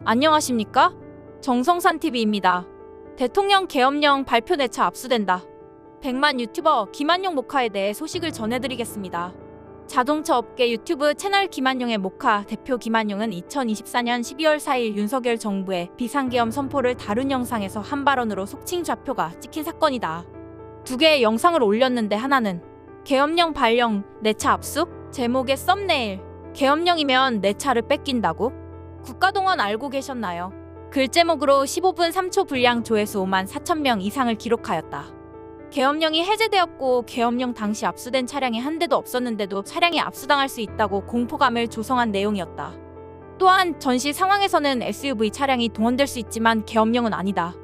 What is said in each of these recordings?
안녕하십니까? 정성산TV입니다. 대통령 계엄령 발표 내차 압수된다. 100만 유튜버 김한용 모카에 대해 소식을 전해드리겠습니다. 자동차 업계 유튜브 채널 김한용의 모카 대표 김한용은 2024년 12월 4일 윤석열 정부의 비상계엄 선포를 다룬 영상에서 한 발언으로 속칭 좌표가 찍힌 사건이다. 두 개의 영상을 올렸는데 하나는 계엄령 발령 내차 압수? 제목의 썸네일 계엄령이면 내 차를 뺏긴다고? 국가동원 알고 계셨나요? 글 제목으로 15분 3초 분량 조회수 5만 4천 명 이상을 기록하였다. 계엄령이 해제되었고 계엄령 당시 압수된 차량이 한 대도 없었는데도 차량이 압수당할 수 있다고 공포감을 조성한 내용이었다. 또한 전시 상황에서는 SUV 차량이 동원될 수 있지만 계엄령은 아니다.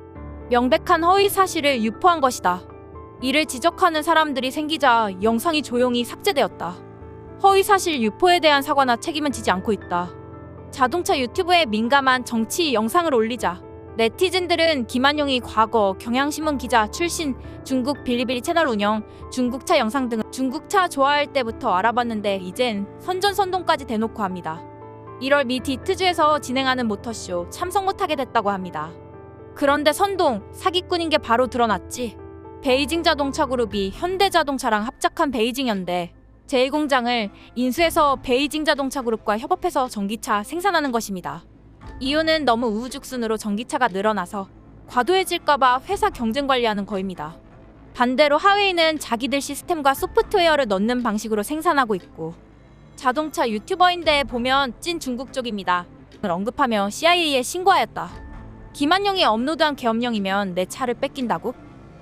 명백한 허위 사실을 유포한 것이다. 이를 지적하는 사람들이 생기자 영상이 조용히 삭제되었다. 허위 사실 유포에 대한 사과나 책임은 지지 않고 있다. 자동차 유튜브에 민감한 정치 영상을 올리자 네티즌들은 김한용이 과거 경향신문 기자 출신, 중국 빌리빌리 채널 운영, 중국차 영상 등을 중국차 좋아할 때부터 알아봤는데 이젠 선전선동까지 대놓고 합니다. 1월 미 디트주에서 진행하는 모터쇼 참석 못하게 됐다고 합니다. 그런데 선동, 사기꾼인 게 바로 드러났지. 베이징 자동차 그룹이 현대자동차랑 합작한 베이징 현대 제1공장을 인수해서 베이징 자동차 그룹과 협업해서 전기차 생산하는 것입니다. 이유는 너무 우후죽순으로 전기차가 늘어나서 과도해질까봐 회사 경쟁 관리하는 거입니다. 반대로 하웨이는 자기들 시스템과 소프트웨어를 넣는 방식으로 생산하고 있고, 자동차 유튜버인데 보면 찐 중국 쪽입니다. 언급하며 CIA에 신고하였다. 김한용이 업로드한 계엄령이면 내 차를 뺏긴다고?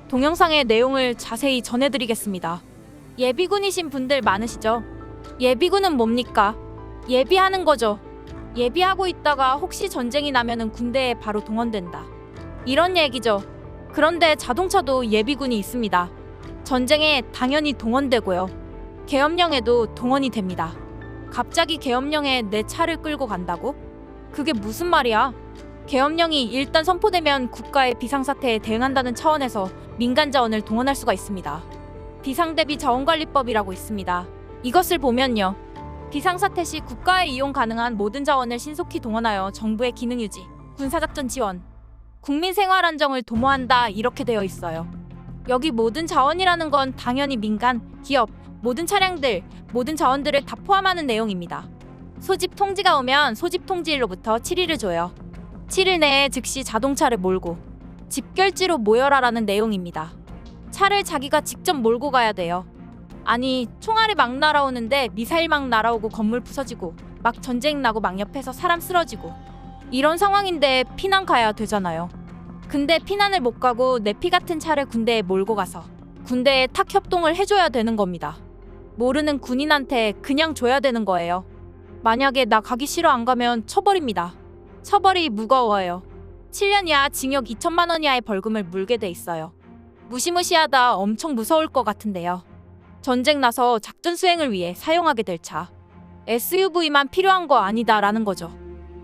동영상의 내용을 자세히 전해드리겠습니다. 예비군이신 분들 많으시죠? 예비군은 뭡니까? 예비하는 거죠. 예비하고 있다가 혹시 전쟁이 나면은 군대에 바로 동원된다. 이런 얘기죠. 그런데 자동차도 예비군이 있습니다. 전쟁에 당연히 동원되고요. 계엄령에도 동원이 됩니다. 갑자기 계엄령에 내 차를 끌고 간다고? 그게 무슨 말이야? 계엄령이 일단 선포되면 국가의 비상사태에 대응한다는 차원에서 민간 자원을 동원할 수가 있습니다. 비상대비 자원관리법이라고 있습니다. 이것을 보면요. 비상사태 시 국가에 이용 가능한 모든 자원을 신속히 동원하여 정부의 기능 유지, 군사작전 지원, 국민 생활 안정을 도모한다 이렇게 되어 있어요. 여기 모든 자원이라는 건 당연히 민간, 기업, 모든 차량들, 모든 자원들을 다 포함하는 내용입니다. 소집 통지가 오면 소집 통지일로부터 7일을 줘요. 7일 내에 즉시 자동차를 몰고 집결지로 모여라라는 내용입니다. 차를 자기가 직접 몰고 가야 돼요. 아니, 총알이 막 날아오는데 미사일 막 날아오고 건물 부서지고 막 전쟁 나고 막 옆에서 사람 쓰러지고 이런 상황인데 피난 가야 되잖아요. 근데 피난을 못 가고 내 피 같은 차를 군대에 몰고 가서 군대에 탁 협동을 해줘야 되는 겁니다. 모르는 군인한테 그냥 줘야 되는 거예요. 만약에 나 가기 싫어 안 가면 처벌입니다. 처벌이 무거워요. 7년 이하 징역 2천만 원 이하의 벌금을 물게 돼 있어요. 무시무시하다 엄청 무서울 것 같은데요. 전쟁 나서 작전 수행을 위해 사용하게 될 차. SUV만 필요한 거 아니다라는 거죠.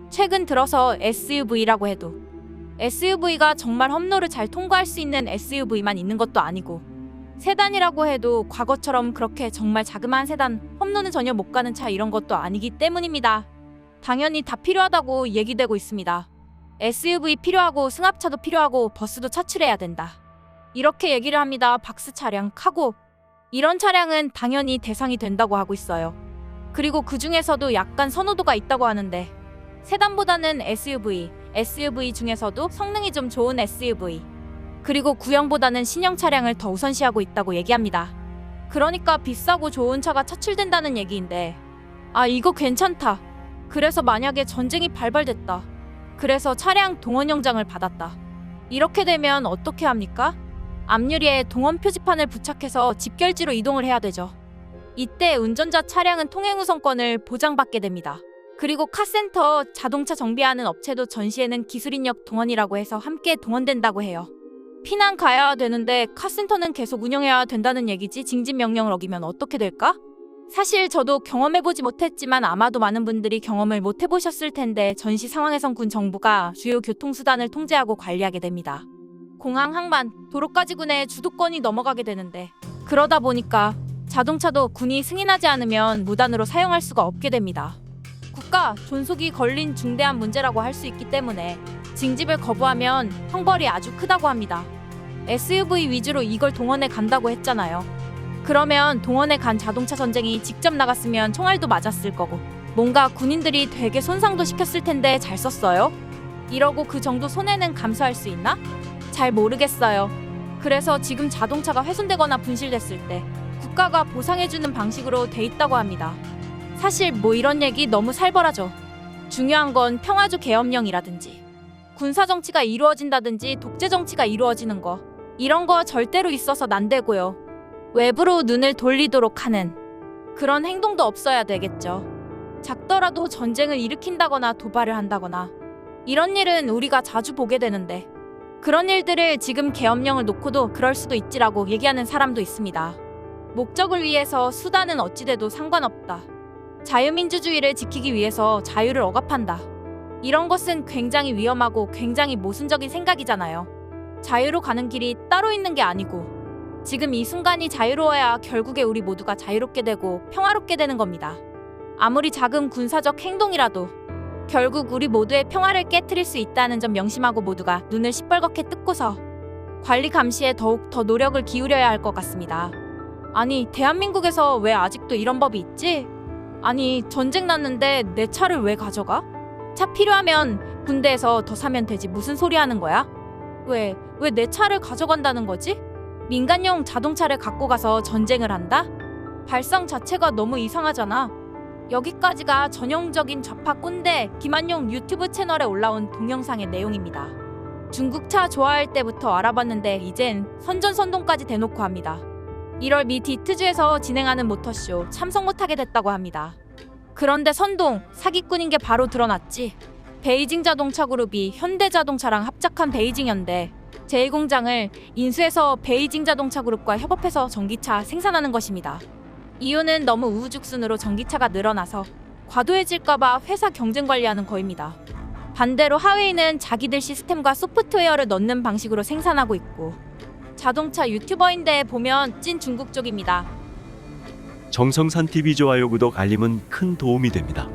최근 들어서 SUV라고 해도 SUV가 정말 험로를 잘 통과할 수 있는 SUV만 있는 것도 아니고, 세단이라고 해도 과거처럼 그렇게 정말 자그마한 세단, 험로는 전혀 못 가는 차 이런 것도 아니기 때문입니다. 당연히 다 필요하다고 얘기되고 있습니다. SUV 필요하고 승합차도 필요하고 버스도 차출해야 된다. 이렇게 얘기를 합니다. 박스 차량, 카고 이런 차량은 당연히 대상이 된다고 하고 있어요. 그리고 그 중에서도 약간 선호도가 있다고 하는데 세단보다는 SUV, SUV 중에서도 성능이 좀 좋은 SUV, 그리고 구형보다는 신형 차량을 더 우선시하고 있다고 얘기합니다. 그러니까 비싸고 좋은 차가 차출된다는 얘기인데, 아 이거 괜찮다. 그래서 만약에 전쟁이 발발됐다. 그래서 차량 동원 영장을 받았다. 이렇게 되면 어떻게 합니까? 앞유리에 동원 표지판을 부착해서 집결지로 이동을 해야 되죠. 이때 운전자 차량은 통행 우선권을 보장받게 됩니다. 그리고 카센터, 자동차 정비하는 업체도 전시에는 기술인력 동원이라고 해서 함께 동원된다고 해요. 피난 가야 되는데 카센터는 계속 운영해야 된다는 얘기지. 징집 명령을 어기면 어떻게 될까? 사실 저도 경험해보지 못했지만 아마도 많은 분들이 경험을 못해보셨을 텐데, 전시 상황에선 군 정부가 주요 교통수단을 통제하고 관리하게 됩니다. 공항, 항만, 도로까지 군의 주도권이 넘어가게 되는데, 그러다 보니까 자동차도 군이 승인하지 않으면 무단으로 사용할 수가 없게 됩니다. 국가 존속이 걸린 중대한 문제라고 할 수 있기 때문에 징집을 거부하면 형벌이 아주 크다고 합니다. SUV 위주로 이걸 동원해 간다고 했잖아요. 그러면 동원해 간 자동차 전쟁이 직접 나갔으면 총알도 맞았을 거고 뭔가 군인들이 되게 손상도 시켰을 텐데 잘 썼어요? 이러고 그 정도 손해는 감수할 수 있나? 잘 모르겠어요. 그래서 지금 자동차가 훼손되거나 분실됐을 때 국가가 보상해주는 방식으로 돼 있다고 합니다. 사실 뭐 이런 얘기 너무 살벌하죠. 중요한 건 평화주 계엄령이라든지 군사정치가 이루어진다든지 독재정치가 이루어지는 거 이런 거 절대로 있어선 안 되고요. 외부로 눈을 돌리도록 하는 그런 행동도 없어야 되겠죠. 작더라도 전쟁을 일으킨다거나 도발을 한다거나 이런 일은 우리가 자주 보게 되는데 그런 일들을 지금 계엄령을 놓고도 그럴 수도 있지라고 얘기하는 사람도 있습니다. 목적을 위해서 수단은 어찌돼도 상관없다. 자유민주주의를 지키기 위해서 자유를 억압한다. 이런 것은 굉장히 위험하고 굉장히 모순적인 생각이잖아요. 자유로 가는 길이 따로 있는 게 아니고 지금 이 순간이 자유로워야 결국에 우리 모두가 자유롭게 되고 평화롭게 되는 겁니다. 아무리 작은 군사적 행동이라도 결국 우리 모두의 평화를 깨트릴 수 있다는 점 명심하고 모두가 눈을 시뻘겋게 뜯고서 관리 감시에 더욱 더 노력을 기울여야 할 것 같습니다. 아니, 대한민국에서 왜 아직도 이런 법이 있지? 아니, 전쟁 났는데 내 차를 왜 가져가? 차 필요하면 군대에서 더 사면 되지 무슨 소리 하는 거야? 왜 내 차를 가져간다는 거지? 민간용 자동차를 갖고 가서 전쟁을 한다? 발상 자체가 너무 이상하잖아. 여기까지가 전형적인 좌파 꼰대 김한용 유튜브 채널에 올라온 동영상의 내용입니다. 중국차 좋아할 때부터 알아봤는데 이젠 선전선동까지 대놓고 합니다. 1월 미 디트주에서 진행하는 모터쇼 참석 못하게 됐다고 합니다. 그런데 선동, 사기꾼인 게 바로 드러났지. 베이징 자동차 그룹이 현대자동차랑 합작한 베이징 현대 제1공장을 인수해서 베이징 자동차 그룹과 협업해서 전기차 생산하는 것입니다. 이유는 너무 우후죽순으로 전기차가 늘어나서 과도해질까봐 회사 경쟁 관리하는 거입니다. 반대로 하웨이는 자기들 시스템과 소프트웨어를 넣는 방식으로 생산하고 있고 자동차 유튜버인데 보면 찐 중국 쪽입니다. 정성산 TV 좋아요 구독 알림은 큰 도움이 됩니다.